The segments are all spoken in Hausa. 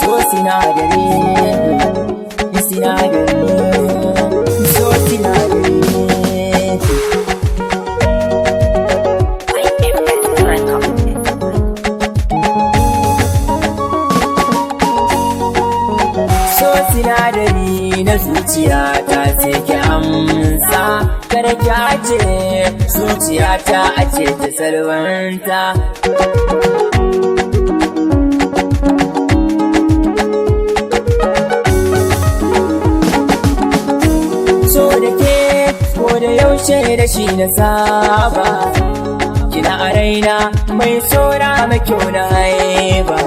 so sinadari, sinadari, so sinadari. So sinadari na zuciya ta sai ki amsa, kada ki aje zuciya ta ace ta salwanta. So da ke ko da yaushe da shi na saba, kina a raina mai sora mai kyau na haiba.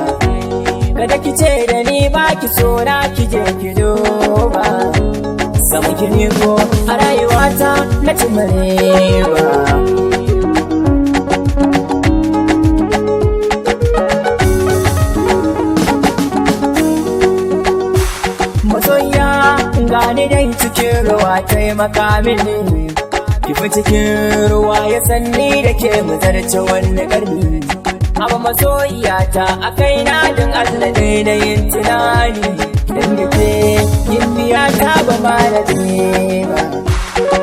Kada ki ce da ni ba ki sora ki je ki duba, samu ki ne ko a rayuwata na ci ba. Masoya gane dai cikin ruwa taimaka mini, kifi cikin ruwa ya sanni da ke mu zarce wani ƙarni. Abu masoyiyata a kaina don Allah daina yin tunani, don da ke yin biya ta ba ma rabe ba,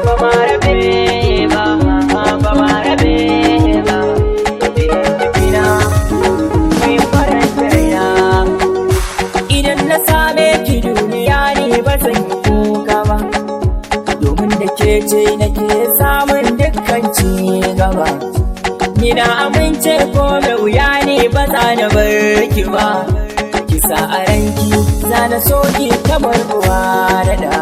ba ma rabe ba, ba ma rabe ba. Tafina mai faranta raina, idan na same ki duniya ne ba zan yi kuka ba, domin da ke ce nake samun dukkan ci gaba. Ni na amince ko mai wuya ne ba za na bar ki ba, ki sa a ranki za na so ki kamar uwa da da.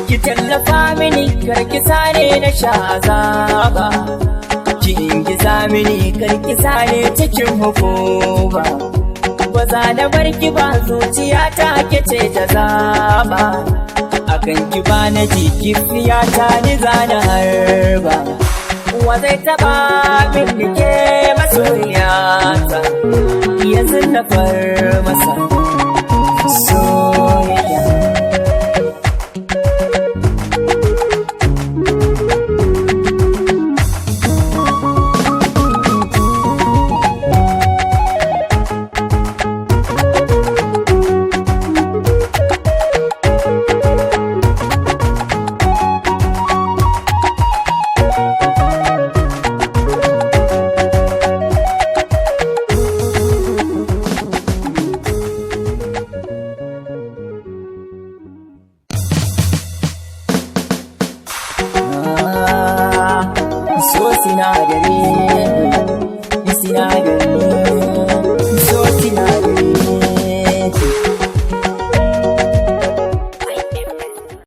Ki tallafa mini kar ki sare na sha azaba, ki ingiza mini kar ki sare cikin hukuma. Ba za na bar ki ba zuciya ta ke ce ta zaba, akan ki ba na jiki fiya ta ni za na harba. Wa zai taba min da ke masoyiya ta, yanzu na far masa soyayya. So sinadari, sinadari.